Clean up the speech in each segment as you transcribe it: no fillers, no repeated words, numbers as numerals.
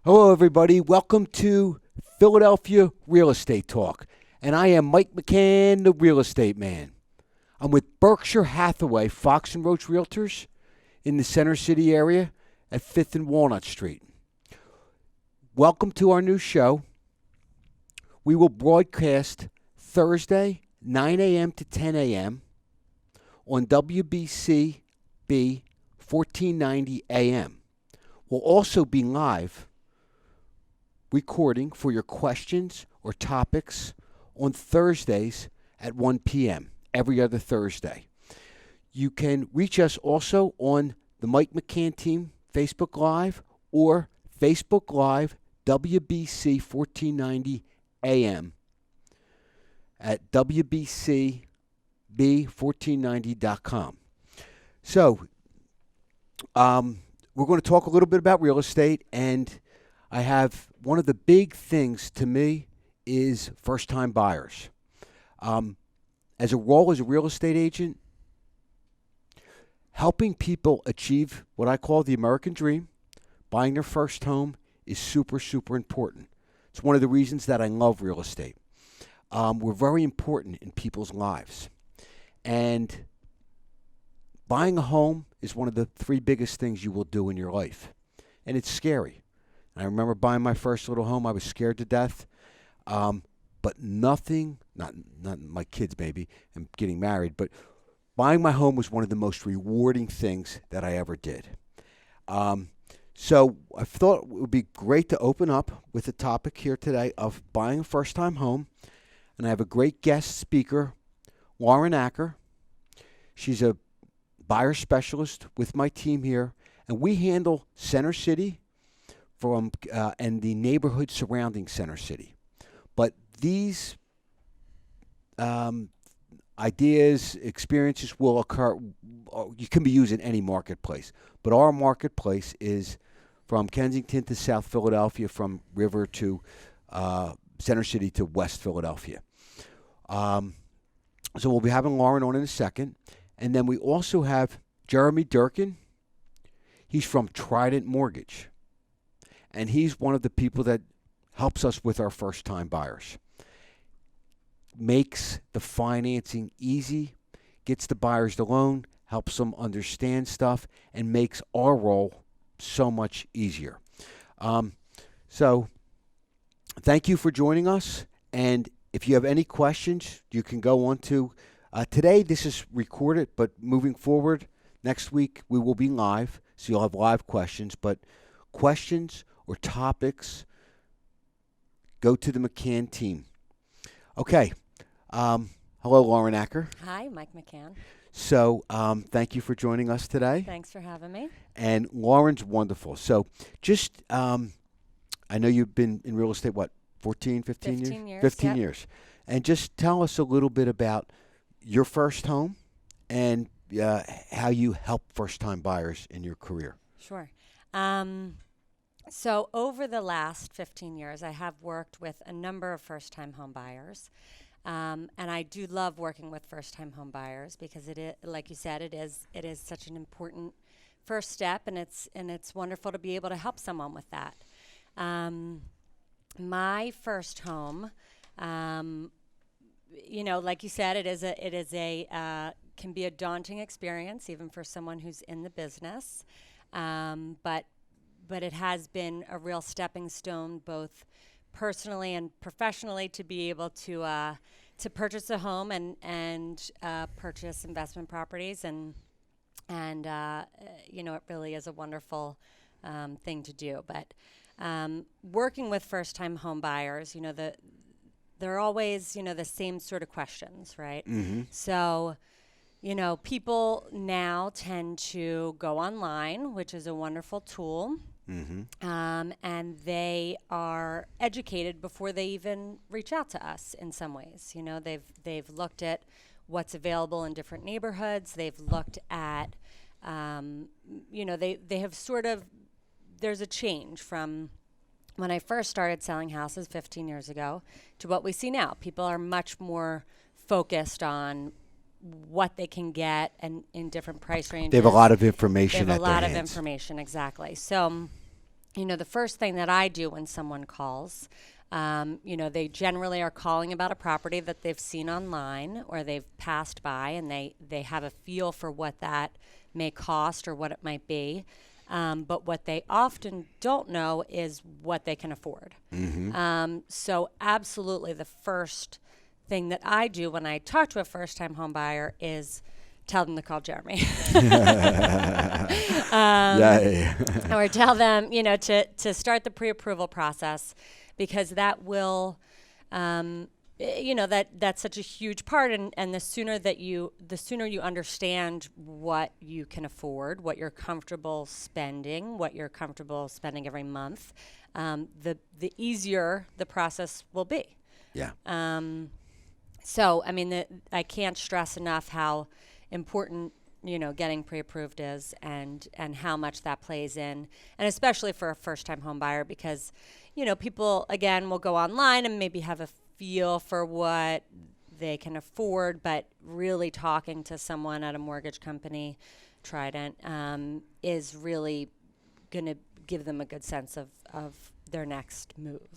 Hello, everybody. Welcome to Philadelphia Real Estate Talk. And I am Mike McCann, the real estate man. I'm with Berkshire Hathaway Fox and Roach Realtors in the Center City area at 5th and Walnut Street. Welcome to our new show. We will broadcast Thursday, 9 a.m. to 10 a.m. on WBCB 1490 a.m. We'll also be live recording for your questions or topics on Thursdays at 1 p.m. every other Thursday. You can reach us also on the Mike McCann Team Facebook Live or Facebook Live WBC 1490 AM at WBCB1490.com. So, we're going to talk a little bit about real estate, and I have one of the big things to me is first-time buyers. As a role as a real estate agent, helping people achieve what I call the American dream, buying their first home, is super, super important. It's one of the reasons that I love real estate. We're very important in people's lives. And buying a home is one of the three biggest things you will do in your life. And it's scary. I remember buying my first little home. I was scared to death. But nothing, not my kids maybe, and getting married, but buying my home was one of the most rewarding things that I ever did. So I thought it would be great to open up with the topic here today of buying a first-time home. And I have a great guest speaker, Lauren Acker. She's a buyer specialist with my team here, and we handle Center City and the neighborhood surrounding Center City. But these ideas, experiences will occur, you can be used in any marketplace. But our marketplace is from Kensington to South Philadelphia, from River to Center City to West Philadelphia. So we'll be having Lauren on in a second. And then we also have Jeremy Durkin. He's from Trident Mortgage. And he's one of the people that helps us with our first-time buyers. Makes the financing easy, gets the buyers the loan, helps them understand stuff, and makes our role so much easier. So thank you for joining us. And if you have any questions, you can go on to today. This is recorded, but moving forward, next week we will be live, so you'll have live questions. But questions or topics, go to the McCann team. Okay. Hello, Lauren Acker. Hi, Mike McCann. So thank you for joining us today. Thanks for having me. And Lauren's wonderful. So just, I know you've been in real estate, 15 years? 15 yep. years. And just tell us a little bit about your first home and how you help first-time buyers in your career. Sure. So over the last 15 years, I have worked with a number of first-time home buyers. And I do love working with first-time home buyers because it is, like you said, it is such an important first step, and it's wonderful to be able to help someone with that. My first home, like you said, it is a can be a daunting experience even for someone who's in the business, but it has been a real stepping stone, both personally and professionally, to be able to purchase a home and purchase investment properties, and it really is a wonderful thing to do. But working with first-time home buyers, they're always the same sort of questions, right? Mm-hmm. So people now tend to go online, which is a wonderful tool. Mm-hmm. And they are educated before they even reach out to us in some ways. They've looked at what's available in different neighborhoods. They've looked at, they have sort of, there's a change from when I first started selling houses 15 years ago to what we see now. People are much more focused on what they can get and in different price ranges. They have a lot of information They have at a lot their of hands. information, exactly. So the first thing that I do when someone calls, they generally are calling about a property that they've seen online or they've passed by, and they have a feel for what that may cost or what it might be. But what they often don't know is what they can afford. So absolutely the first thing that I do when I talk to a first-time home buyer is tell them to call Jeremy. Or tell them, to start the pre-approval process, because that will, that's such a huge part. And the sooner you understand what you can afford, what you're comfortable spending, every month, the easier the process will be. Yeah. So, I can't stress enough how important, getting pre-approved is, and how much that plays in, and especially for a first-time home buyer, because, people, again, will go online and maybe have a feel for what they can afford, but really talking to someone at a mortgage company, Trident, is really going to give them a good sense of their next move.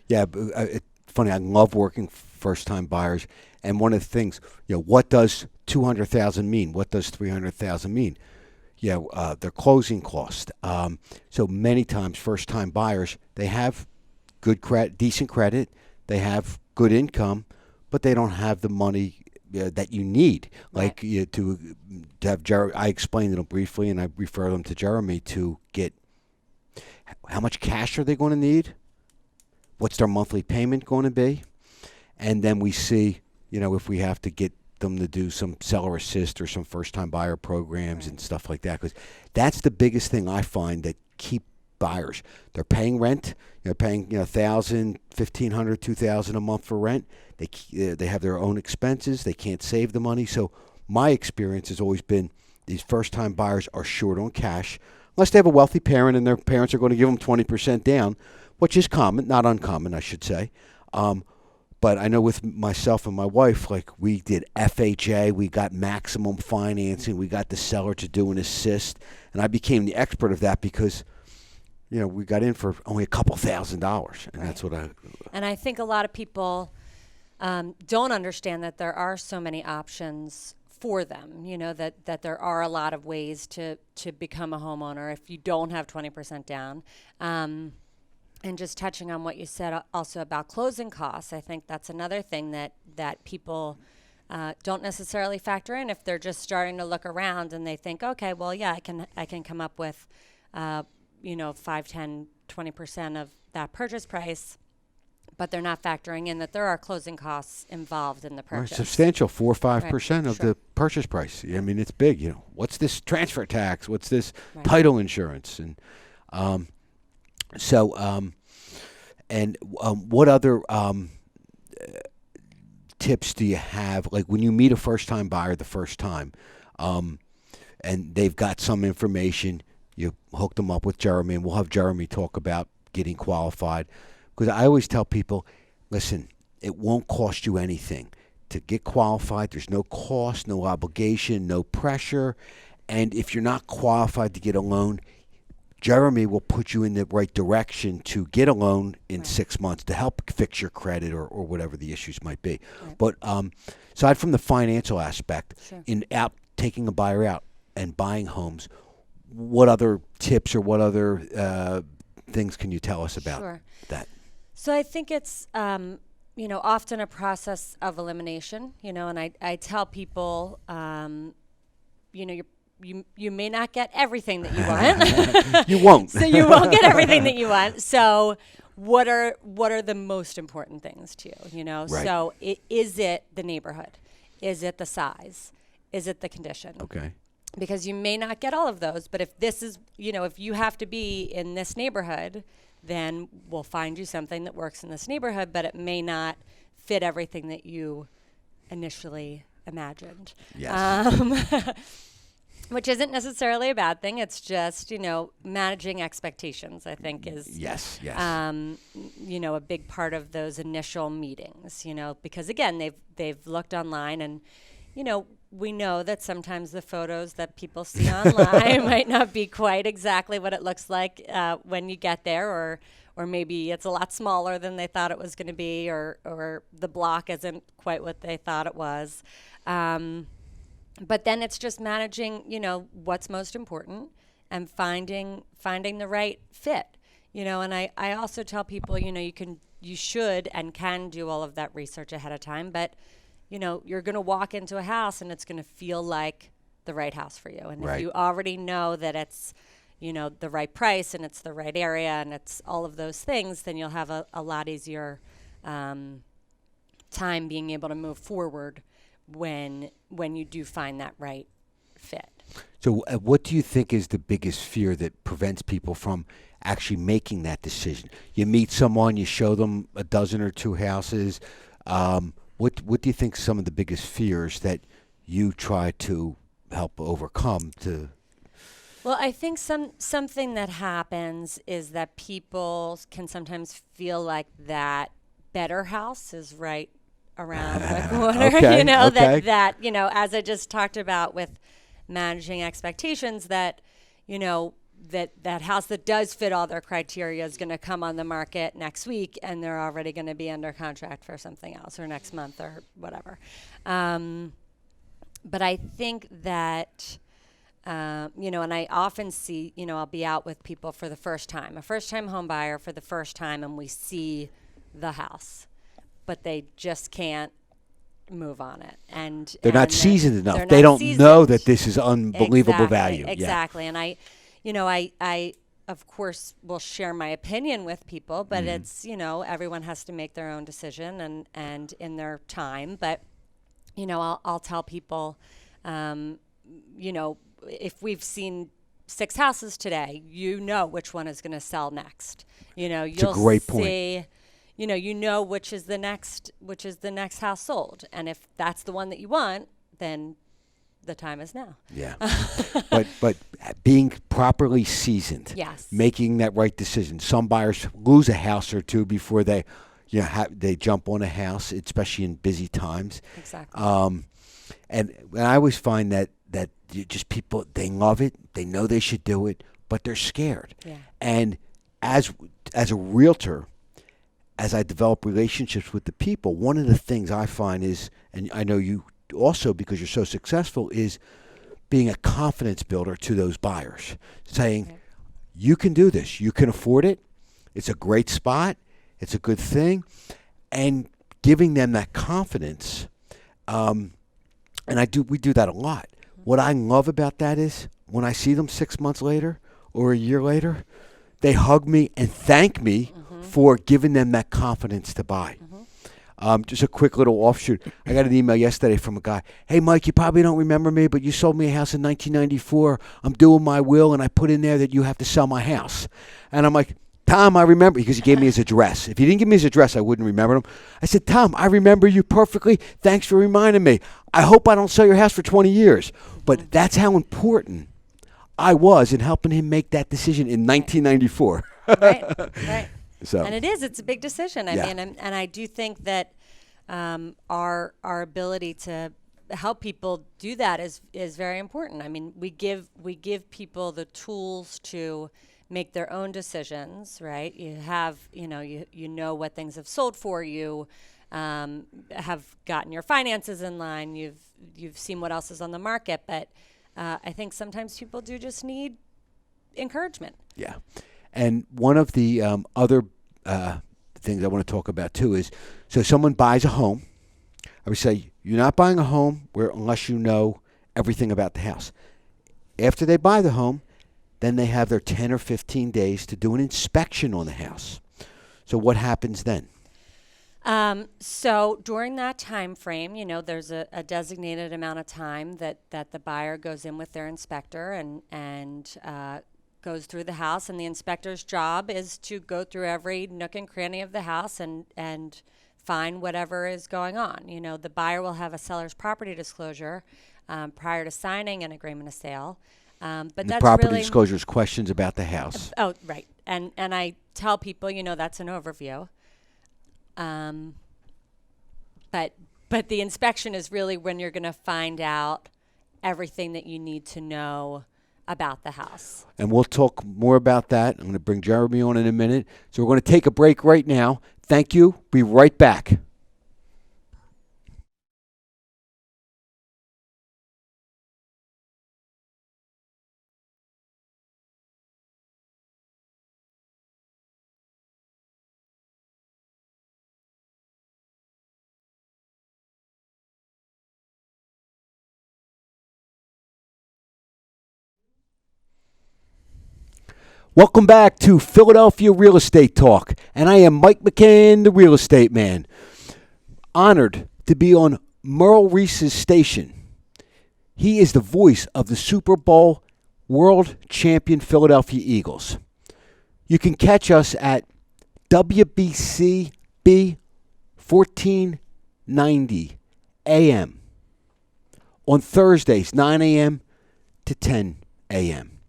Yeah, it's funny. I love working first-time buyers, and one of the things, what does $200,000 mean? What does $300,000 mean? Their closing cost. So many times, first-time buyers, they have good credit, decent credit, they have good income, but they don't have the money that you need. Like to have Jeremy. I explained to them briefly, and I refer them to Jeremy to get how much cash are they going to need? What's their monthly payment going to be? And then we see, if we have to get them to do some seller assist or some first-time buyer programs and stuff like that, because that's the biggest thing I find that keep buyers. They're paying rent. They're paying $1,000, $1,500, $2,000 a month for rent. They have their own expenses. They can't save the money. So my experience has always been these first-time buyers are short on cash, unless they have a wealthy parent and their parents are going to give them 20% down, which is common, not uncommon, I should say. But I know with myself and my wife, like we did FHA, we got maximum financing, we got the seller to do an assist, and I became the expert of that because, we got in for only a couple $1,000s, and that's what I. And I think a lot of people don't understand that there are so many options for them. That there are a lot of ways to become a homeowner if you don't have 20% down. And just touching on what you said also about closing costs, I think that's another thing that people don't necessarily factor in if they're just starting to look around and they think, okay, well, yeah, I can come up with, 5, 10, 20% of that purchase price, but they're not factoring in that there are closing costs involved in the purchase. Right, substantial, 4 or 5% of the purchase price. It's big. What's this transfer tax? What's this title insurance? And what other tips do you have? Like when you meet a first-time buyer the first time, and they've got some information, you hook them up with Jeremy, and we'll have Jeremy talk about getting qualified. Because I always tell people, listen, it won't cost you anything to get qualified. There's no cost, no obligation, no pressure. And if you're not qualified to get a loan, Jeremy will put you in the right direction to get a loan in 6 months to help fix your credit or whatever the issues might be. Right. But aside from the financial aspect, in taking a buyer out and buying homes, what other tips or what other things can you tell us about that? So I think it's often a process of elimination. And I tell people, you may not get everything that you want. You won't. So you won't get everything that you want. So what are the most important things to you? Right. So is it the neighborhood? Is it the size? Is it the condition? Okay. Because you may not get all of those, but if this is, if you have to be in this neighborhood, then we'll find you something that works in this neighborhood, but it may not fit everything that you initially imagined. Yes. Which isn't necessarily a bad thing. It's just, managing expectations, I think, is yes. A big part of those initial meetings, because again, they've looked online and, we know that sometimes the photos that people see online might not be quite exactly what it looks like when you get there, or maybe it's a lot smaller than they thought it was going to be, or the block isn't quite what they thought it was. But then it's just managing, what's most important and finding the right fit. And I also tell people, you should and can do all of that research ahead of time, but you're going to walk into a house and it's going to feel like the right house for you. And Right. if you already know that it's, the right price and it's the right area and it's all of those things, then you'll have a lot easier time being able to move forward when you do find that right fit. So what do you think is the biggest fear that prevents people from actually making that decision? You meet someone, you show them a dozen or two houses. What do you think some of the biggest fears that you try to help overcome to? Well, I think something that happens is that people can sometimes feel like that better house is right around the corner. Okay, okay. that as I just talked about with managing expectations, that that house that does fit all their criteria is going to come on the market next week, and they're already going to be under contract for something else, or next month, or whatever. But I think that, and I often see, I'll be out with people for the first time, a first-time home buyer for the first time, and we see the house, but they just can't move on it. And They're not seasoned enough. They're They not don't seasoned. know that this is unbelievable value. Exactly. And I of course will share my opinion with people, but it's, everyone has to make their own decision and in their time. But, I'll tell people, if we've seen 6 houses today, which one is going to sell next. You'll a great point. see, which is the next house sold. And if that's the one that you want, then the time is now. Yeah. but being properly seasoned. Yes. Making that right decision. Some buyers lose a house or two before they they jump on a house, especially in busy times. Exactly. And I always find that just people, they love it, they know they should do it, but they're scared. Yeah. And as a realtor, as I develop relationships with the people, one of the things I find is, and I know you also because you're so successful, is being a confidence builder to those buyers, saying, Right. You can do this, you can afford it, it's a great spot, it's a good thing, and giving them that confidence. And we do that a lot. What I love about that is when I see them 6 months later or a year later, they hug me and thank me for giving them that confidence to buy. Just a quick little offshoot. I got an email yesterday from a guy. Hey, Mike, you probably don't remember me, but you sold me a house in 1994. I'm doing my will, and I put in there that you have to sell my house. And I'm like, Tom, I remember, because he gave me his address. If he didn't give me his address, I wouldn't remember him. I said, Tom, I remember you perfectly. Thanks for reminding me. I hope I don't sell your house for 20 years. But that's how important I was in helping him make that decision in 1994. Right. So, and it's a big decision. I Yeah. mean, and I do think that our ability to help people do that is very important. I mean, we give people the tools to make their own decisions, right? You have, you know what things have sold for you, have gotten your finances in line, you've seen what else is on the market, but I think sometimes people do just need encouragement. Yeah. And one of the other things I want to talk about too is, so someone buys a home. I would say you're not buying a home unless you know everything about the house. After they buy the home, then they have their 10 or 15 days to do an inspection on the house. So what happens then? So during that time frame, there's a designated amount of time that the buyer goes in with their inspector and goes through the house, and the inspector's job is to go through every nook and cranny of the house and find whatever is going on. The buyer will have a seller's property disclosure prior to signing an agreement of sale. But And that's the property really disclosure is questions about the house. Oh, right. And I tell people, that's an overview. But but the inspection is really when you're going to find out everything that you need to know about the house. And we'll talk more about that. I'm going to bring Jeremy on in a minute. So we're going to take a break right now. Thank you. Be right back. Welcome back to Philadelphia Real Estate Talk, and I am Mike McCann, the real estate man. Honored to be on Merle Reese's station. He is the voice of the Super Bowl world champion Philadelphia Eagles. You can catch us at WBCB 1490 AM on Thursdays, 9 a.m. to 10 a.m.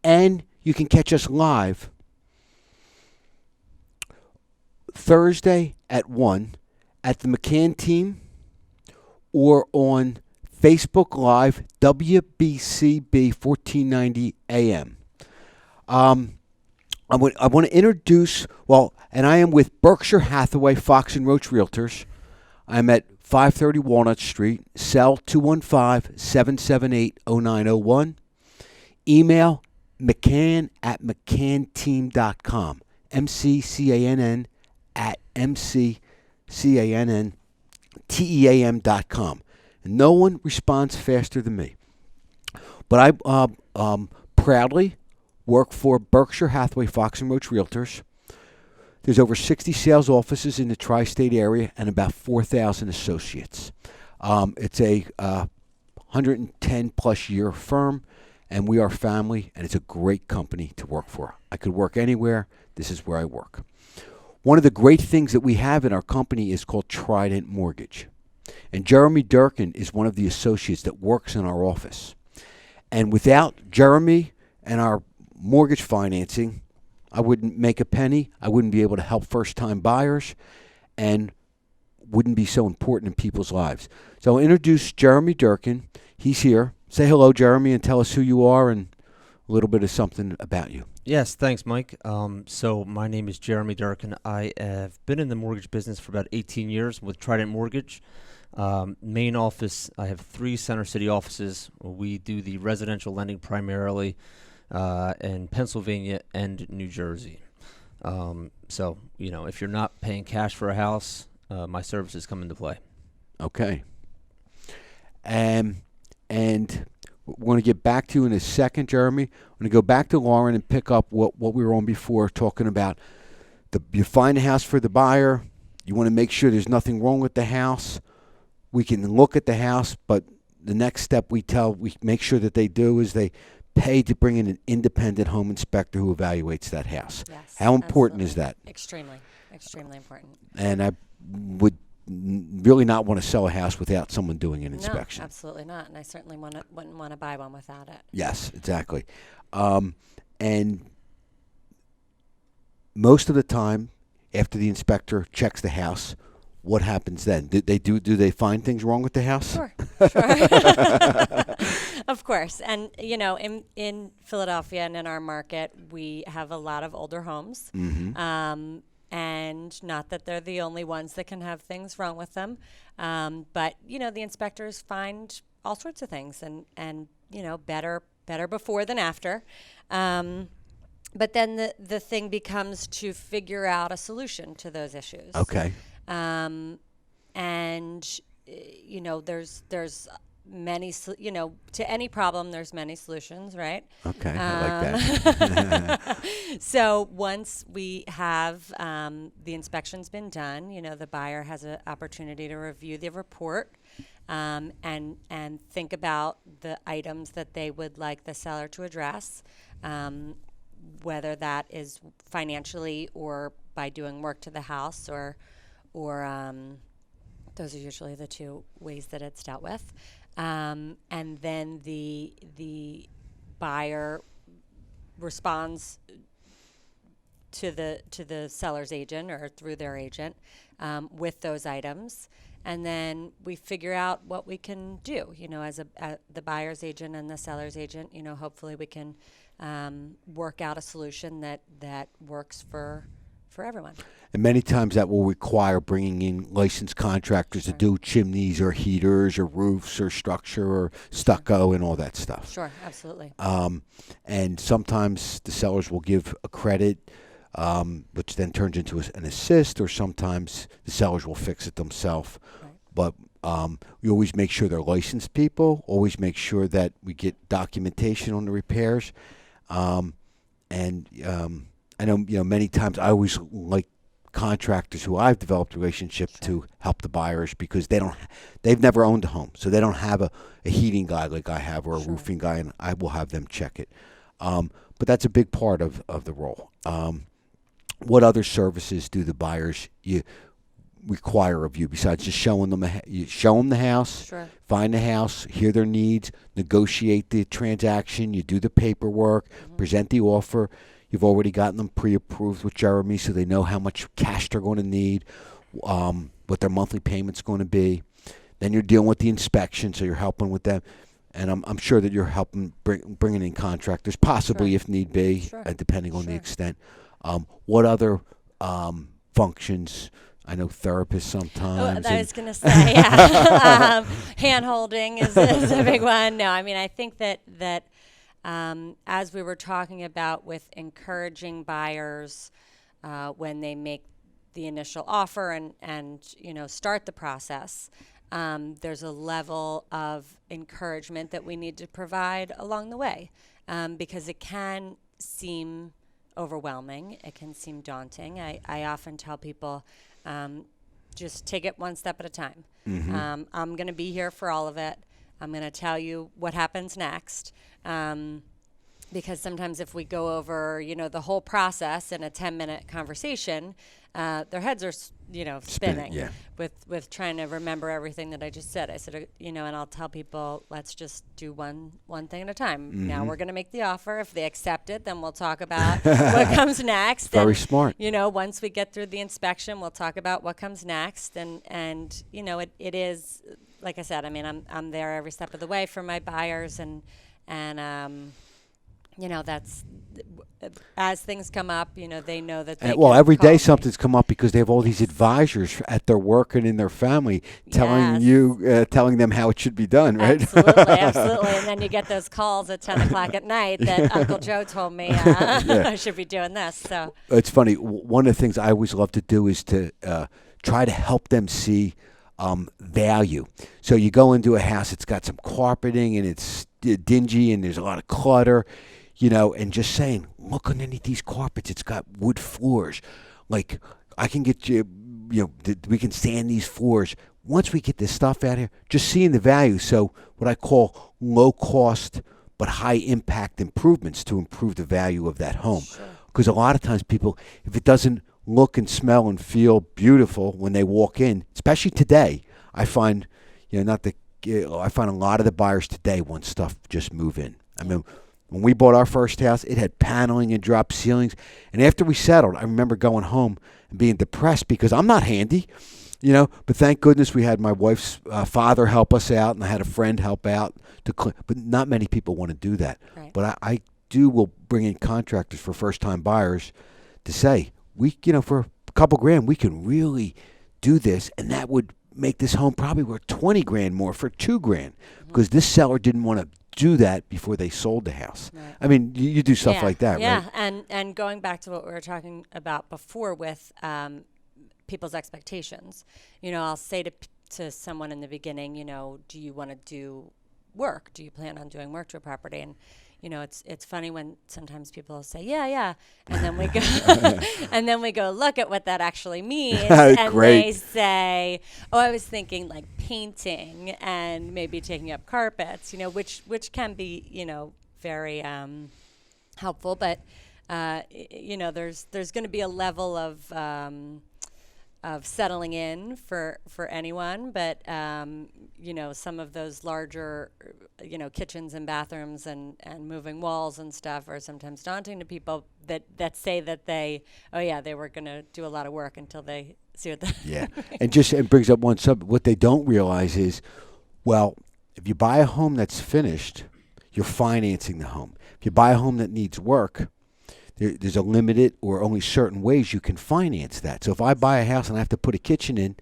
And you can catch us live Thursday at 1 at the McCann team or on Facebook Live, WBCB 1490 AM. I want to introduce, and I am with Berkshire Hathaway Fox & Roach Realtors. I'm at 530 Walnut Street, cell 215-778-0901. Email McCann at McCannteam.com. McCann at McCannteam.com. And no one responds faster than me. But I proudly work for Berkshire Hathaway Fox & Roach Realtors. There's over 60 sales offices in the tri-state area and about 4,000 associates. It's a 110-plus year firm, and we are family, and it's a great company to work for. I could work anywhere. This is where I work. One of the great things that we have in our company is called Trident Mortgage. And Jeremy Durkin is one of the associates that works in our office. And without Jeremy and our mortgage financing, I wouldn't make a penny. I wouldn't be able to help first-time buyers and wouldn't be so important in people's lives. So I'll introduce Jeremy Durkin. He's here. Say hello, Jeremy, and tell us who you are and a little bit of something about you. Yes, thanks, Mike. So my name is Jeremy Durkin. I have been in the mortgage business for about 18 years with Trident Mortgage. Main office, I have 3 Center City offices. We do the residential lending primarily in Pennsylvania and New Jersey. So, if you're not paying cash for a house, my services come into play. Okay. And we're going to get back to you in a second, Jeremy. I'm going to go back to Lauren and pick up what we were on before, talking about you find a house for the buyer. You want to make sure there's nothing wrong with the house. We can look at the house, but the next step we make sure that they do is they pay to bring in an independent home inspector who evaluates that house. Yes, how important absolutely. is that? Extremely, extremely important. And I would really not want to sell a house without someone doing an inspection. No, absolutely not. And I certainly wouldn't want to buy one without it. Yes, exactly. And most of the time, after the inspector checks the house, what happens then? Do they find things wrong with the house? Sure. Of course. And, in Philadelphia and in our market, we have a lot of older homes. Mm-hmm. And not that they're the only ones that can have things wrong with them. But, the inspectors find all sorts of things and better before than after. But then the thing becomes to figure out a solution to those issues. Okay. And there's many to any problem there's many solutions, right? Okay, I like that. So once we have the inspection's been done, the buyer has an opportunity to review the report and think about the items that they would like the seller to address, whether that is financially or by doing work to the house or those are usually the 2 ways that it's dealt with. And then the buyer responds to the seller's agent or through their agent with those items. And then we figure out what we can do, as the buyer's agent and the seller's agent, hopefully we can work out a solution that works for everyone. And many times that will require bringing in licensed contractors to do chimneys or heaters or roofs or structure or stucco and all that stuff. Sure, absolutely. And sometimes the sellers will give a credit, which then turns into an assist, or sometimes the sellers will fix it themselves. Right. But we always make sure they're licensed people, always make sure that we get documentation on the repairs. I know, many times I always like contractors who I've developed a relationship to help the buyers because they've never owned a home, so they don't have a heating guy like I have or a roofing guy, and I will have them check it. But that's a big part of the role. What other services do the buyers require of you besides just showing them show them the house, find the house, hear their needs, negotiate the transaction, you do the paperwork, present the offer. You've already gotten them pre-approved with Jeremy, so they know how much cash they're going to need, what their monthly payment's going to be. Then you're dealing with the inspection, so you're helping with them. And I'm sure that you're helping bringing in contractors, possibly if need be, depending on the extent. What other functions? I know therapists sometimes. I was going to say, yeah. Hand-holding is a big one. No, I mean, I think that as we were talking about with encouraging buyers when they make the initial offer and start the process, there's a level of encouragement that we need to provide along the way because it can seem overwhelming. It can seem daunting. I often tell people, just take it one step at a time. I'm going to be here for all of it. I'm going to tell you what happens next. Because sometimes if we go over, the whole process in a 10-minute conversation, their heads are, spinning with trying to remember everything that I just said. I said, and I'll tell people, let's just do one thing at a time. Now we're going to make the offer. If they accept it, then we'll talk about what comes next. Very smart. Once we get through the inspection, we'll talk about what comes next. And it is, like I said, I mean, I'm there every step of the way for my buyers and that's as things come up, they know that they every day something's come up because they have all these advisors at their work and in their family telling them how it should be done, right? Absolutely. And then you get those calls at 10 o'clock at night that Uncle Joe told me I should be doing this. So it's funny. One of the things I always love to do is to try to help them see value. So you go into a house, it's got some carpeting and it's dingy and there's a lot of clutter. And just saying, look underneath these carpets. It's got wood floors. Like, I can get you, we can sand these floors. Once we get this stuff out here, just seeing the value. So what I call low cost but high impact improvements to improve the value of that home. Because a lot of times people, if it doesn't look and smell and feel beautiful when they walk in, especially today, I find, I find a lot of the buyers today want stuff just move in. I mean, when we bought our first house, it had paneling and drop ceilings. And after we settled, I remember going home and being depressed because I'm not handy, But thank goodness we had my wife's father help us out, and I had a friend help out to clean. But not many people want to do that. Right. But I will bring in contractors for first-time buyers to say, for a couple grand, we can really do this, and that would make this home probably worth $20,000 more for $2,000 because this seller didn't want to do that before they sold the house. Right. I mean, you do stuff like that, right? Yeah, and going back to what we were talking about before with people's expectations, I'll say to someone in the beginning, do you want to do work? Do you plan on doing work to a property? And it's funny when sometimes people say, yeah, and then we go, look at what that actually means, and they say, oh, I was thinking like painting and maybe taking up carpets, which can be, very helpful, but there's going to be a level of settling in for anyone, but some of those larger kitchens and bathrooms and moving walls and stuff are sometimes daunting to people. that say that they were going to do a lot of work until they see what the Yeah. And it brings up one sub. What they don't realize is, well, if you buy a home that's finished, you're financing the home. If you buy a home that needs work, there's a limited or only certain ways you can finance that. So if I buy a house and I have to put a kitchen in,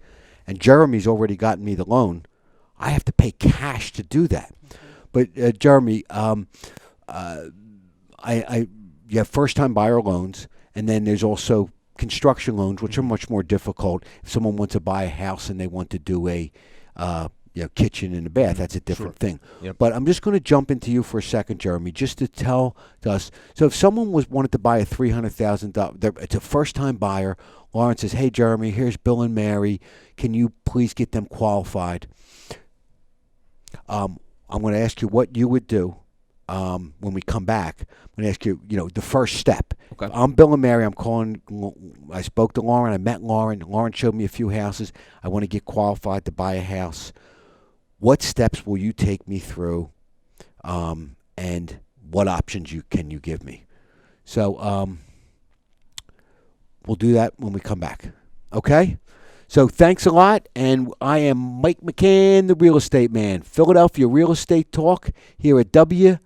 and Jeremy's already gotten me the loan, I have to pay cash to do that. But Jeremy, you have first-time buyer loans, and then there's also construction loans, which are much more difficult. If someone wants to buy a house and they want to do a kitchen and a bath, that's a different thing. Yep. But I'm just going to jump into you for a second, Jeremy, just to tell us. So if someone wanted to buy a $300,000, it's a first-time buyer. Lauren says, "Hey, Jeremy, here's Bill and Mary. Can you please get them qualified?" I'm going to ask you what you would do when we come back. I'm going to ask you, the first step. Okay. I'm Bill and Mary. I spoke to Lauren. I met Lauren. Lauren showed me a few houses. I want to get qualified to buy a house. What steps will you take me through, and what options can you give me? So we'll do that when we come back. Okay? So thanks a lot, and I am Mike McCann, the Real Estate Man. Philadelphia Real Estate Talk here at WBCB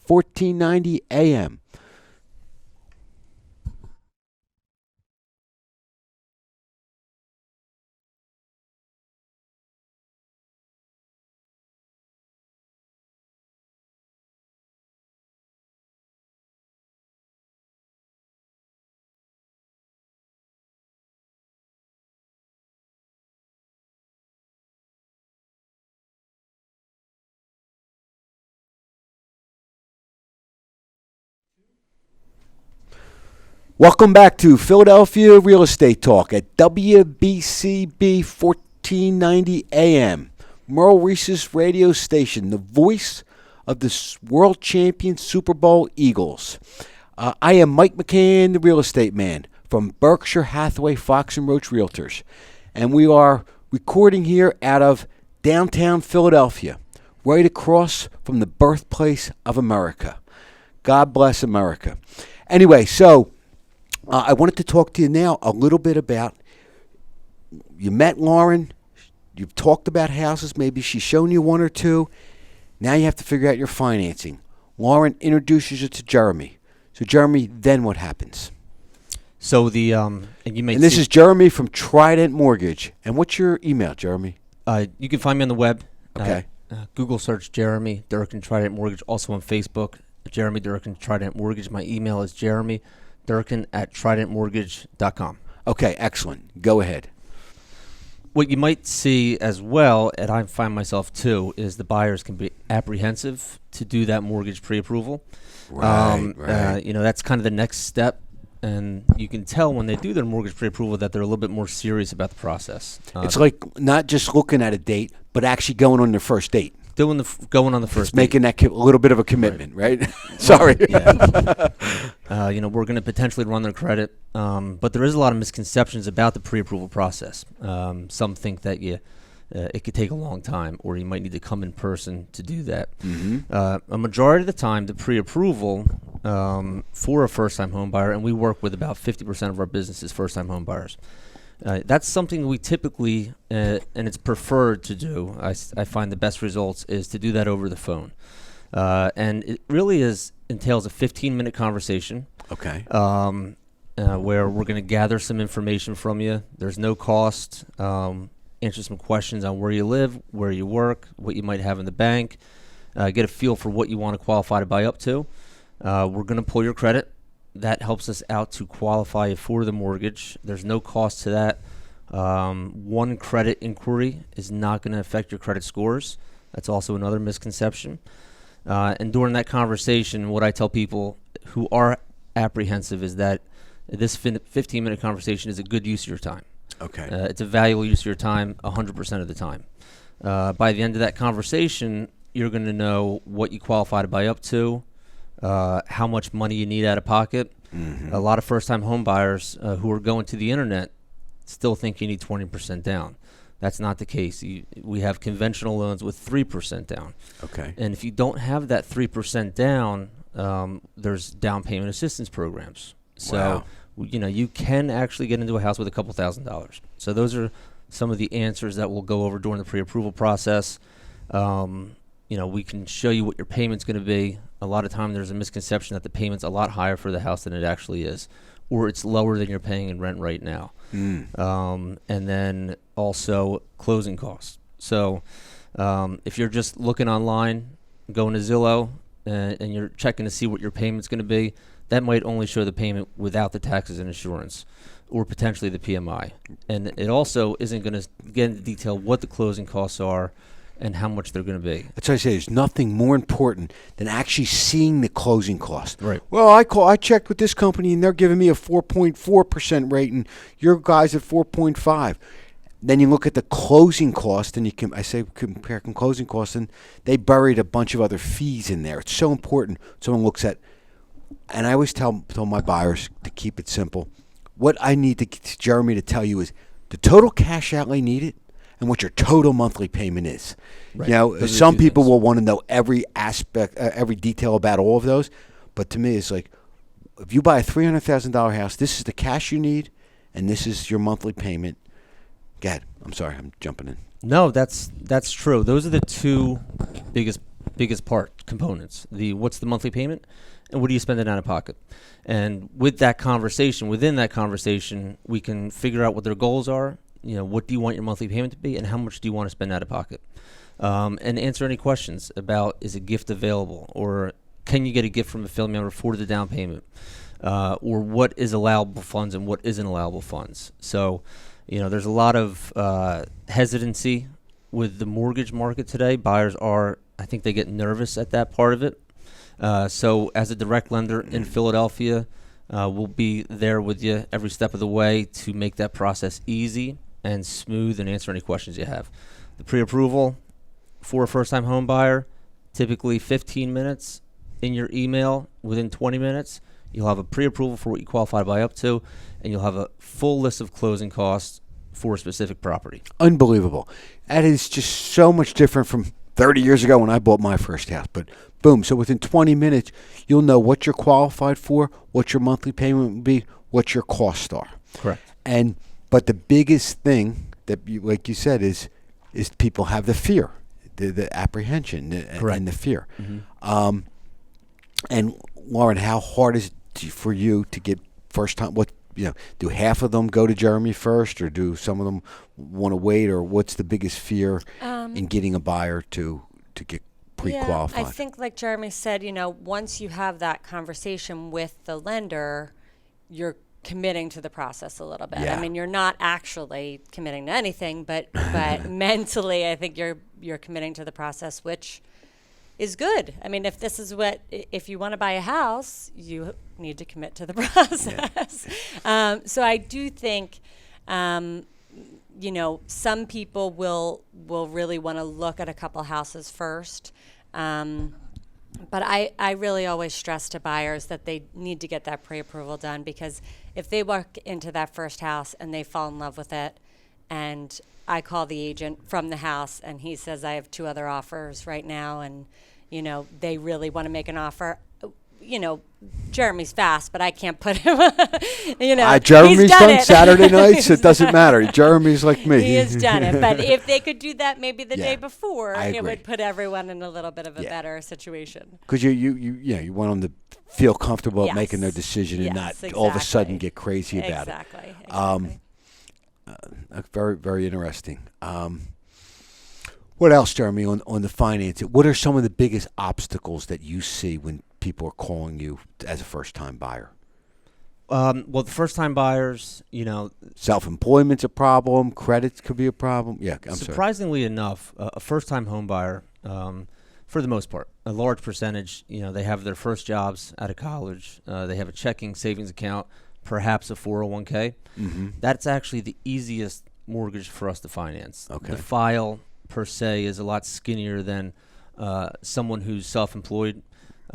1490 AM. Welcome back to Philadelphia Real Estate Talk at WBCB 1490 AM. Merle Reese's radio station, the voice of the world champion Super Bowl Eagles. I am Mike McCann, the Real Estate Man from Berkshire Hathaway Fox & Roach Realtors. And we are recording here out of downtown Philadelphia, right across from the birthplace of America. God bless America. Anyway, so I wanted to talk to you now a little bit about, you met Lauren, you've talked about houses, maybe she's shown you one or two. Now you have to figure out your financing. Lauren introduces you to Jeremy. So Jeremy, then what happens? So and you may. And this is Jeremy from Trident Mortgage. And what's your email, Jeremy? You can find me on the web. Okay. Google search Jeremy Durkin Trident Mortgage. Also on Facebook, Jeremy Durkin Trident Mortgage. My email is jeremydurkin@tridentmortgage.com. Okay, excellent. Go ahead. What you might see as well, and I find myself too, is the buyers can be apprehensive to do that mortgage pre-approval. Right. That's kind of the next step, and you can tell when they do their mortgage pre-approval that they're a little bit more serious about the process. It's like not just looking at a date, but actually going on their first date. Going on the first It's making that a little bit of a commitment, right? Sorry. We're going to potentially run their credit, but there is a lot of misconceptions about the pre-approval process. Some think that it could take a long time, or you might need to come in person to do that. Mm-hmm. A majority of the time, the pre-approval for a first-time home buyer, and we work with about 50% of our business is first-time home buyers. That's something we typically, and it's preferred to do. I find the best results is to do that over the phone. And it really entails a 15-minute conversation. Okay. Where we're going to gather some information from you. There's no cost. Answer some questions on where you live, where you work, what you might have in the bank. Get a feel for what you want to qualify to buy up to. We're going to pull your credit. That helps us out to qualify you for the mortgage. There's no cost to that. One credit inquiry is not going to affect your credit scores. That's also another misconception. And during that conversation, what I tell people who are apprehensive is that this 15-minute conversation is a good use of your time. Okay. It's a valuable use of your time 100% of the time. By the end of that conversation, you're going to know what you qualify to buy up to, how much money you need out of pocket. Mm-hmm. A lot of first-time home buyers who are going to the internet still think you need 20% down. That's not the case. We have conventional loans with 3% down. Okay. And if you don't have that 3% down, there's down payment assistance programs. So, Wow. You can actually get into a house with a couple $1,000s. So those are some of the answers that we'll go over during the pre-approval process. We can show you what your payment's going to be. A lot of time there's a misconception that the payment's a lot higher for the house than it actually is, or it's lower than you're paying in rent right now. And then also closing costs. So if you're just looking online, going to Zillow, and you're checking to see what your payment's going to be, that might only show the payment without the taxes and insurance, or potentially the PMI. And it also isn't going to get into detail what the closing costs are and how much they're going to be. That's why I say there's nothing more important than actually seeing the closing cost. Right. Well, I checked with this company and they're giving me a 4.4% rate, and your guy's at 4.5. Then you look at the closing cost, and compare closing costs, and they buried a bunch of other fees in there. It's so important. Someone looks at, and I always tell my buyers to keep it simple. What I need Jeremy to tell you is the total cash outlay needed and what your total monthly payment is. Right. Some people will want to know every aspect, every detail about all of those. But to me, it's like, if you buy a $300,000 house, this is the cash you need, and this is your monthly payment. Go ahead. I'm sorry, I'm jumping in. No, that's true. Those are the two biggest components. What's the monthly payment, and what do you spend it out of pocket? And within that conversation, we can figure out what their goals are. What do you want your monthly payment to be, and how much do you want to spend out of pocket? And answer any questions about, is a gift available, or can you get a gift from a family member for the down payment, or what is allowable funds and what isn't allowable funds. So, there's a lot of hesitancy with the mortgage market today. Buyers I think they get nervous at that part of it. So as a direct lender in Philadelphia, we'll be there with you every step of the way to make that process easy and smooth and answer any questions you have. The pre-approval for a first-time home buyer, typically 15 minutes in your email. Within 20 minutes, you'll have a pre-approval for what you qualify by up to, and you'll have a full list of closing costs for a specific property. Unbelievable. That is just so much different from 30 years ago when I bought my first house. But boom, so within 20 minutes, you'll know what you're qualified for, what your monthly payment will be, what your costs are. Correct. But the biggest thing that, like you said, is people have the fear, the apprehension, and the fear. Mm-hmm. And Lauren, how hard is it for you to get first time? Do half of them go to Jeremy first, or do some of them want to wait, or what's the biggest fear in getting a buyer to get pre-qualified? Yeah, I think, like Jeremy said, once you have that conversation with the lender, you're committing to the process a little bit. Yeah. I mean, you're not actually committing to anything, but mentally, I think you're committing to the process, which is good. I mean, if you want to buy a house, you need to commit to the process. Yeah. So I do think, some people will really want to look at a couple houses first. But I really always stress to buyers that they need to get that pre-approval done, because if they walk into that first house and they fall in love with it, and I call the agent from the house and he says, I have 2 other offers right now, and they really want to make an offer. Jeremy's fast, but I can't put him. Jeremy's done it. Saturday nights. It doesn't matter. Jeremy's like me. He has done it. But if they could do that maybe the day before, I it agree. would put everyone in a little bit of a better situation. Because you want them to feel comfortable at making their decision and not all of a sudden get crazy about it. Exactly. Very, very interesting. What else, Jeremy, on the financing? What are some of the biggest obstacles that you see when people are calling you as a first-time buyer? Well, the first-time buyers, self-employment's a problem. Credits could be a problem. Yeah, I'm sorry. Surprisingly enough, a first-time home buyer, for the most part, a large percentage, they have their first jobs out of college. They have a checking savings account, perhaps a 401k. Mm-hmm. That's actually the easiest mortgage for us to finance. Okay. The file, per se, is a lot skinnier than someone who's self-employed,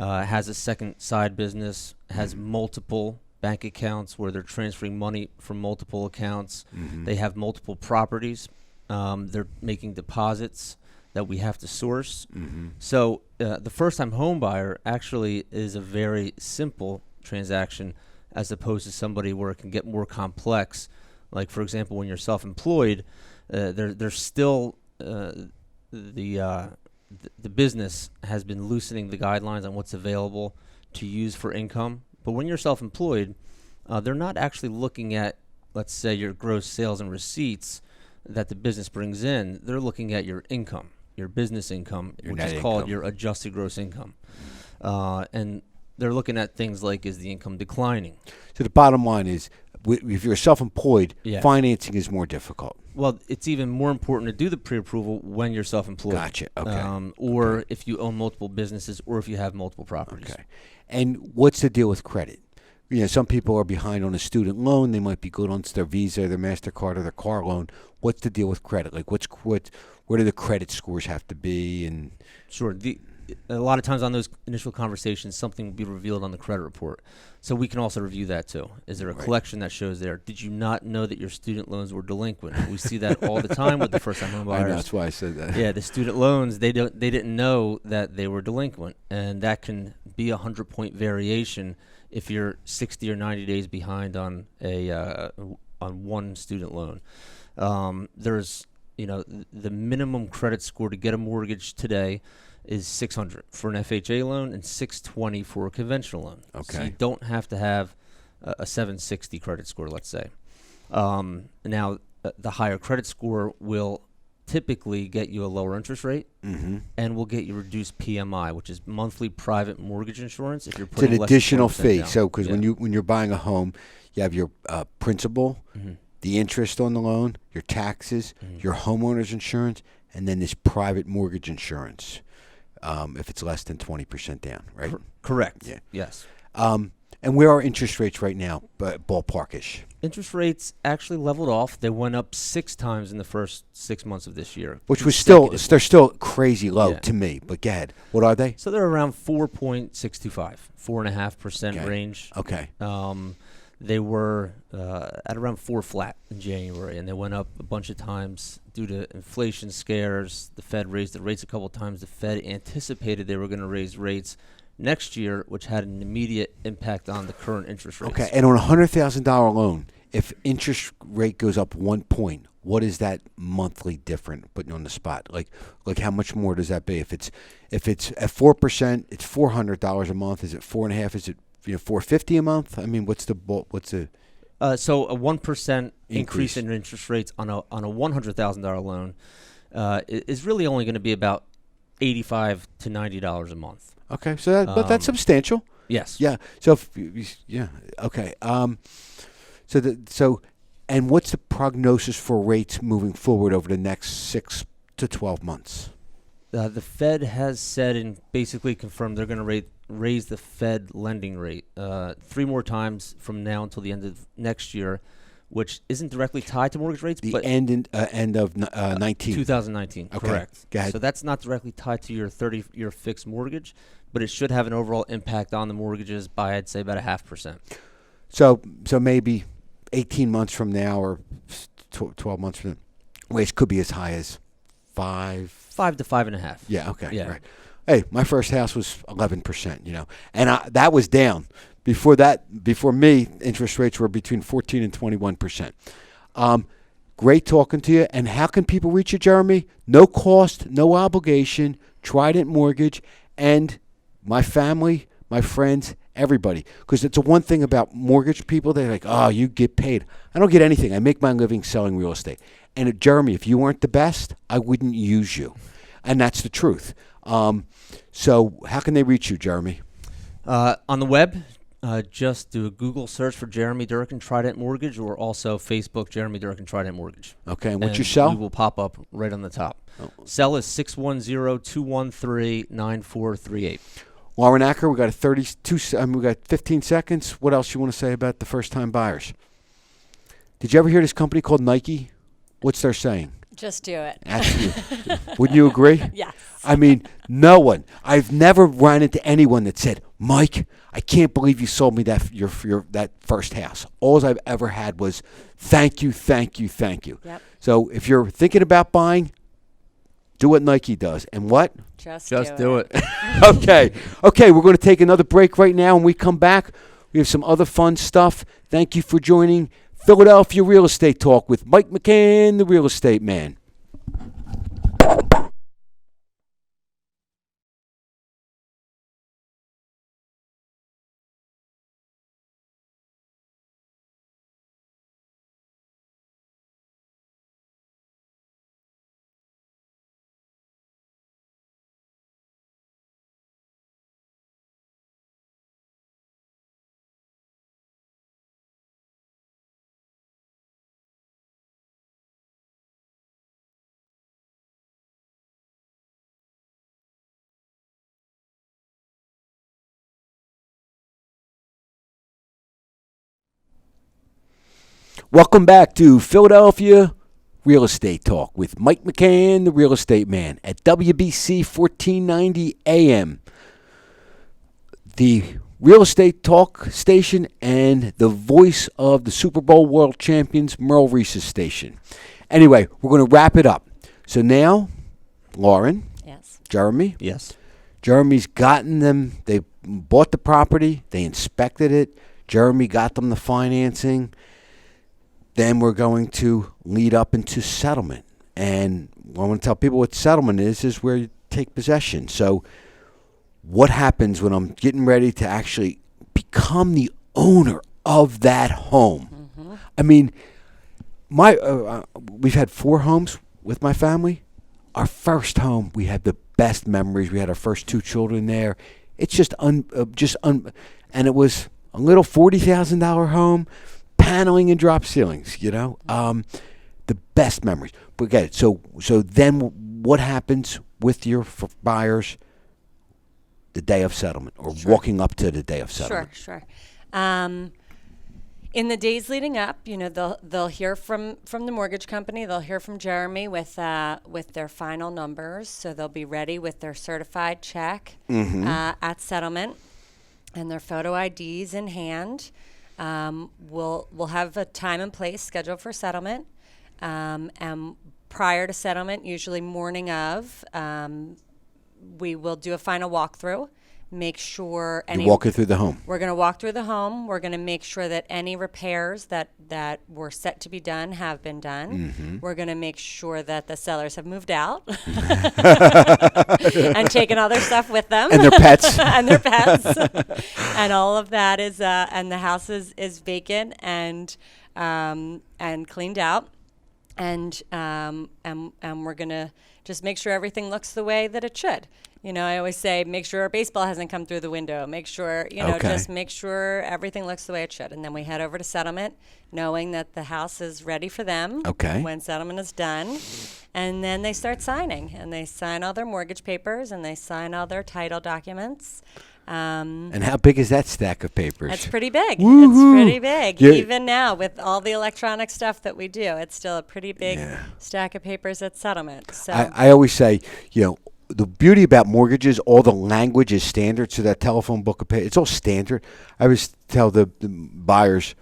has a second side business, has multiple bank accounts where they're transferring money from multiple accounts. Mm-hmm. They have multiple properties. They're making deposits that we have to source. So the first-time home buyer actually is a very simple transaction as opposed to somebody where it can get more complex. Like, for example, when you're self-employed, there's still the business has been loosening the guidelines on what's available to use for income. But when you're self-employed, they're not actually looking at, let's say, your gross sales and receipts that the business brings in. They're looking at your income, your business income, which is called your adjusted gross income. And they're looking at things like, is the income declining? So the bottom line is, if you're self-employed, financing is more difficult. Well, it's even more important to do the pre-approval when you're self-employed. Gotcha. Okay. Or if you own multiple businesses, or if you have multiple properties. Okay. And what's the deal with credit? You know, some people are behind on a student loan. They might be good on their Visa, their MasterCard, or their car loan. What's the deal with credit? Like, what do the credit scores have to be? And sure. A lot of times on those initial conversations, something will be revealed on the credit report. So we can also review that too. Is there a collection that shows there? Did you not know that your student loans were delinquent? We see that all the time with the first-time home buyers. I know, that's why I said that. Yeah, the student loans, they didn't know that they were delinquent, and that can be a 100-point variation if you're 60 or 90 days behind on one student loan. There's, the minimum credit score to get a mortgage today is 600 for an FHA loan and 620 for a conventional loan. Okay. So you don't have to have a 760 credit score, let's say. Now, the higher credit score will typically get you a lower interest rate and will get you reduced PMI, which is monthly private mortgage insurance. If you're putting it's an additional fee. Down. So, because when you're buying a home, you have your principal, the interest on the loan, your taxes, your homeowner's insurance, and then this private mortgage insurance. If it's less than 20% down, right? Correct. Yeah. Yes. And where are interest rates right now, ballparkish? Interest rates actually leveled off. They went up 6 times in the first 6 months of this year. Which was they're still crazy low to me. But go ahead. What are they? So they're around 4.625, 4.5% range. Okay. They were at around 4 flat in January, and they went up a bunch of times due to inflation scares. The Fed raised the rates a couple of times. The Fed anticipated they were going to raise rates next year, which had an immediate impact on the current interest rates. Okay, and on a $100,000 loan, if interest rate goes up 1 point, what is that monthly different? Putting you on the spot, like how much more does that be? If it's at 4%, it's $400 a month. Is it 4.5? Is it $450 a month? I mean, what's the so a 1% increase in interest rates on a $100,000 loan is really only going to be about $85 to $90 a month. Okay, so but that's substantial. Yes. Yeah. So okay. And what's the prognosis for rates moving forward over the next 6 to 12 months? The Fed has said and basically confirmed they're going to raise the Fed lending rate 3 more times from now until the end of next year, which isn't directly tied to mortgage rates. But end of 19. 2019, okay. Correct. Go ahead. So that's not directly tied to your 30-year fixed mortgage, but it should have an overall impact on the mortgages by, I'd say, about 0.5%. So maybe 18 months from now or 12 months from now, rates could be as high as 5 to 5.5. Yeah. Okay. Yeah. Right. Hey, my first house was 11%. And that was down. Before me, interest rates were between 14 and 21%. Great talking to you. And how can people reach you, Jeremy? No cost, no obligation. Trident Mortgage, and my family, my friends, everybody. Because it's a one thing about mortgage people. They're like, oh, you get paid. I don't get anything. I make my living selling real estate. And Jeremy, if you weren't the best, I wouldn't use you. And that's the truth. So how can they reach you, Jeremy? On the web, just do a Google search for Jeremy Durkin Trident Mortgage, or also Facebook Jeremy Durkin Trident Mortgage. Okay, and what's your cell? We will pop up right on the top. Oh. Cell is 610-213-9438. Lauren Acker, we got we got 15 seconds. What else you want to say about the first-time buyers? Did you ever hear this company called Nike? What's their saying? Just do it. Absolutely. Wouldn't you agree? Yes. I mean, no one. I've never run into anyone that said, Mike, I can't believe you sold me that that first house. All I've ever had was thank you, thank you, thank you. Yep. So if you're thinking about buying, Do what Nike does. And what? Just do it. Okay. Okay, we're going to take another break right now. When we come back, we have some other fun stuff. Thank you for joining Philadelphia Real Estate Talk with Mike McCann, the real estate man. Welcome back to Philadelphia Real Estate Talk with Mike McCann, the real estate man, at WBC 1490 AM, the real estate talk station and the voice of the Super Bowl world champions, Merle Reese's station. Anyway, we're going to wrap it up. So now, Lauren, Yes. Jeremy, Yes. Jeremy's gotten them. They bought the property. They inspected it. Jeremy got them the financing. Then we're going to lead up into settlement. And I want to tell people what settlement is where you take possession. So what happens when I'm getting ready to actually become the owner of that home? Mm-hmm. I mean, we've had 4 homes with my family. Our first home, we had the best memories. We had our first 2 children there. It's and it was a little $40,000 home. Paneling and drop ceilings, the best memories. But again, so then what happens with your buyers the day of settlement or walking up to the day of settlement? Sure. In the days leading up, they'll hear from the mortgage company. They'll hear from Jeremy with their final numbers. So they'll be ready with their certified check at settlement and their photo IDs in hand. We'll have a time and place scheduled for settlement, and prior to settlement, usually morning of, we will do a final walkthrough. Make sure You're walking through the home. We're going to walk through the home. We're going to make sure that any repairs that were set to be done have been done. Mm-hmm. We're going to make sure that the sellers have moved out and taken all their stuff with them. And their pets. And all of that is, and the house is vacant and cleaned out. And we're going to just make sure everything looks the way that it should. I always say, make sure a baseball hasn't come through the window. Make sure, just make sure everything looks the way it should. And then we head over to settlement, knowing that the house is ready for them when settlement is done. And then they start signing. And they sign all their mortgage papers, and they sign all their title documents. And how big is that stack of papers? It's pretty big. Woo-hoo. It's pretty big. Yeah. Even now, with all the electronic stuff that we do, it's still a pretty big stack of papers at settlement. So I always say, the beauty about mortgages, all the language is standard. So that telephone book of pay, it's all standard. I always tell the buyers,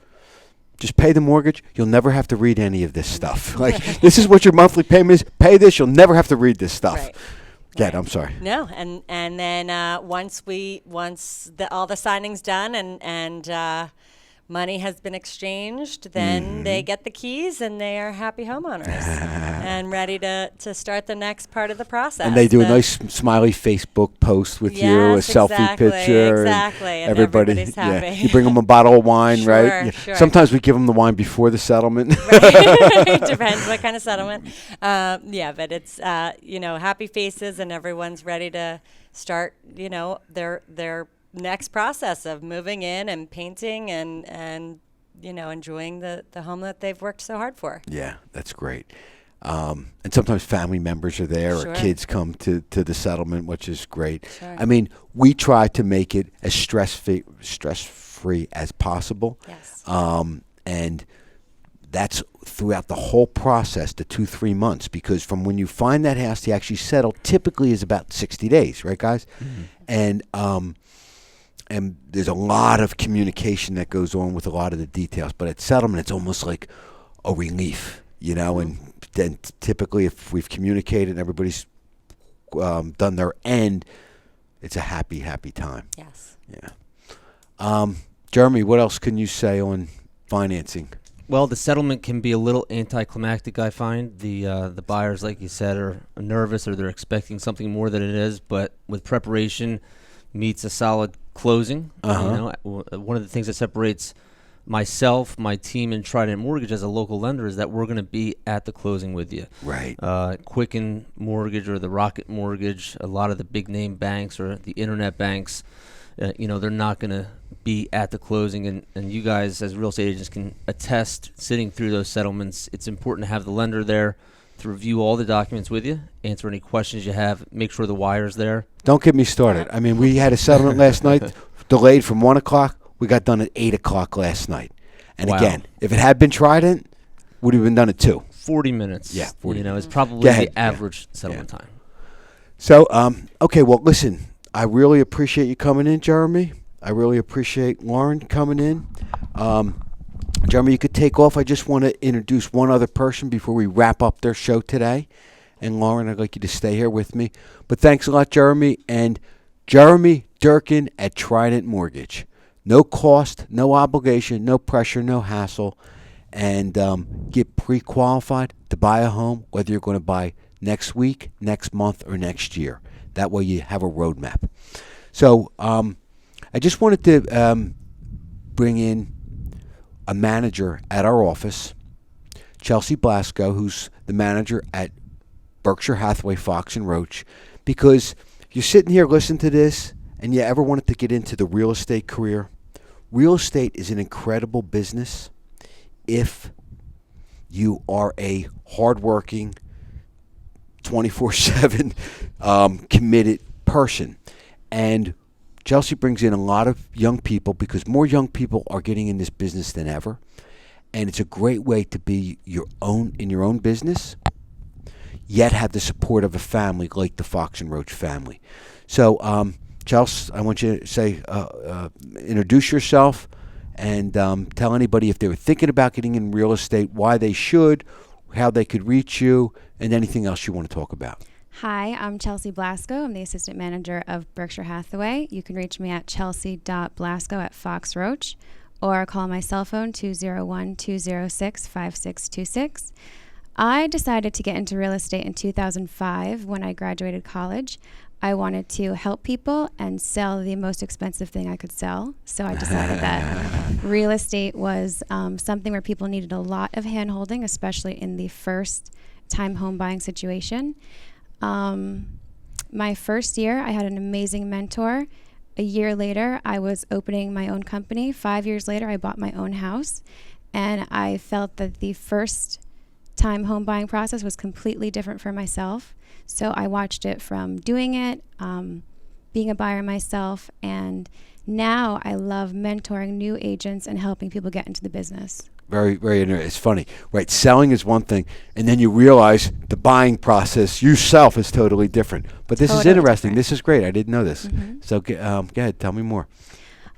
just pay the mortgage. You'll never have to read any of this stuff. Like, this is what your monthly payment is. Pay this. You'll never have to read this stuff. Right. Yeah, I'm sorry. No, and then once all the signing's done and money has been exchanged, then they get the keys and they are happy homeowners and ready to start the next part of the process. And they do a nice smiley Facebook post with you, a selfie picture. Exactly. And everybody's happy. You bring them a bottle of wine, right? Sure. Sometimes we give them the wine before the settlement. Right. Depends what kind of settlement. But it's, happy faces and everyone's ready to start, their next process of moving in and painting and enjoying the home that they've worked so hard for. Yeah, that's great. And sometimes family members are there or kids come to the settlement, which is great. Sure. I mean, we try to make it as stress-free as possible. Yes. And that's throughout the whole process, the 2-3 months, because from when you find that house to actually settle typically is about 60 days, right, guys? Mm-hmm. And there's a lot of communication that goes on with a lot of the details. But at settlement, it's almost like a relief, and then typically if we've communicated and everybody's done their end, it's a happy, happy time. Yes. Yeah. Jeremy, what else can you say on financing? Well, the settlement can be a little anticlimactic, I find. The buyers, like you said, are nervous or they're expecting something more than it is, but with preparation meets a solid closing. One of the things that separates myself, my team, and Trident Mortgage as a local lender is that we're going to be at the closing with you. Right. Quicken Mortgage or the Rocket Mortgage, a lot of the big name banks or the internet banks, they're not going to be at the closing, and you guys as real estate agents can attest sitting through those settlements. It's important to have the lender there to review all the documents with you, answer any questions you have, make sure the wire's there. Don't get me started. I mean, we had a settlement last night, delayed from 1 o'clock. We got done at 8 o'clock last night. And Wow. again, if it had been Trident, would have been done at 2. 40 minutes. Yeah, 40 is probably Go ahead. the average settlement time. So, okay, well, listen, I really appreciate you coming in, Jeremy. I really appreciate Lauren coming in. Jeremy, you could take off. I just want to introduce one other person before we wrap up their show today. And Lauren, I'd like you to stay here with me. But thanks a lot, Jeremy. And Jeremy Durkin at Trident Mortgage. No cost, no obligation, no pressure, no hassle. And get pre-qualified to buy a home, whether you're going to buy next week, next month, or next year. That way you have a roadmap. So I just wanted to bring in a manager at our office, Chelsea Blasco, who's the manager at Berkshire Hathaway, Fox and Roach, because you're sitting here listening to this and you ever wanted to get into the real estate career. Real estate is an incredible business if you are a hardworking, 24/7 committed person. And Chelsea brings in a lot of young people because more young people are getting in this business than ever. And it's a great way to be in your own business, yet have the support of a family like the Fox and Roach family. So, Chelsea, I want you to say, introduce yourself and tell anybody if they were thinking about getting in real estate, why they should, how they could reach you, and anything else you want to talk about. Hi, I'm Chelsea Blasco. I'm the assistant manager of Berkshire Hathaway. You can reach me at chelsea.blasco@Fox Roach or call my cell phone 201-206-5626. I decided to get into real estate in 2005 when I graduated college. I wanted to help people and sell the most expensive thing I could sell. So I decided that real estate was something where people needed a lot of hand-holding, especially in the first time home buying situation. My first year, I had an amazing mentor. A year later, I was opening my own company. 5 years later, I bought my own house. And I felt that the first time home buying process was completely different for myself. So I watched it from doing it, being a buyer myself, and now I love mentoring new agents and helping people get into the business. Very, very interesting. It's funny, right? Selling is one thing, and then you realize the buying process yourself is totally different. But this is interesting. Different. This is great. I didn't know this. Mm-hmm. So go ahead. Tell me more.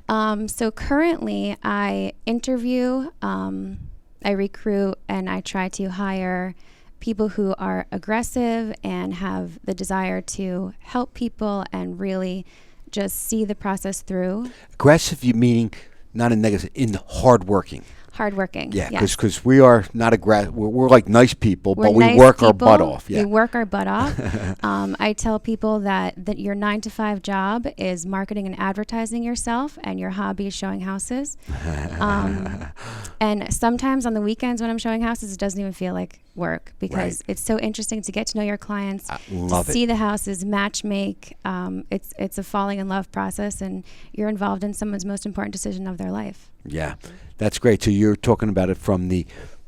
So currently I interview, I recruit, and I try to hire people who are aggressive and have the desire to help people and really just see the process through. Aggressive, you meaning not in negative, in hardworking. Hardworking. Yeah, yes. because we are not aggressive. We're like nice people, We're but we nice work our people. butt off. Yeah. We work our butt off. I tell people that your 9-to-5 job is marketing and advertising yourself, and your hobby is showing houses. And sometimes on the weekends when I'm showing houses, it doesn't even feel like work because it's so interesting to get to know your clients, to see the houses, match make. It's a falling in love process, and you're involved in someone's most important decision of their life. Yeah, that's great. So you're talking about it from the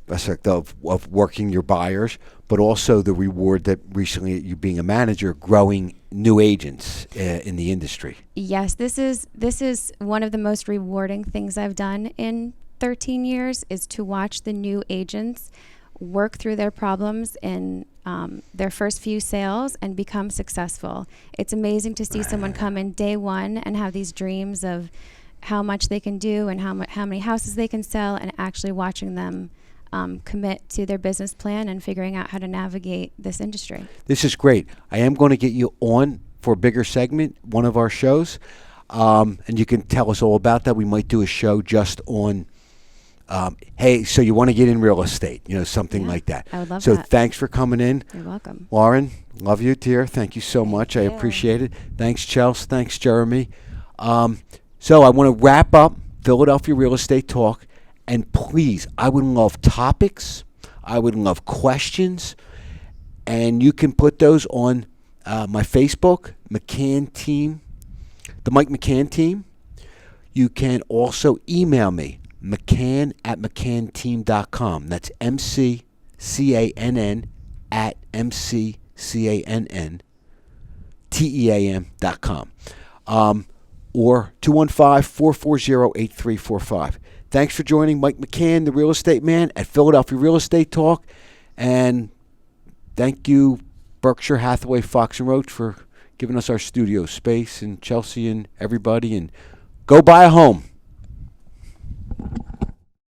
aspect of working your buyers, but also the reward that recently you being a manager, growing new agents in the industry. Yes, this is one of the most rewarding things I've done in 13 years is to watch the new agents work through their problems in their first few sales and become successful. It's amazing to see someone come in day one and have these dreams of how much they can do and how many houses they can sell, and actually watching them commit to their business plan and figuring out how to navigate this industry. This is great. I am going to get you on for a bigger segment, one of our shows, and you can tell us all about that. We might do a show just on, hey, so you want to get in real estate, something like that. I would love so that. Thanks for coming in. You're welcome. Lauren, love you, dear. Thank you so much. I you. appreciate it. Thanks, Chelsea. Thanks, Jeremy. So I want to wrap up Philadelphia Real Estate Talk. And please, I would love topics. I would love questions. And you can put those on my Facebook, McCann Team, the Mike McCann Team. You can also email me, McCann@McCannTeam.com. That's McCann @McCann@McCanTeam.com. Or 215-440-8345. Thanks for joining Mike McCann, the real estate man, at Philadelphia Real Estate Talk. And thank you, Berkshire Hathaway, Fox & Roach, for giving us our studio space, and Chelsea and everybody. And go buy a home.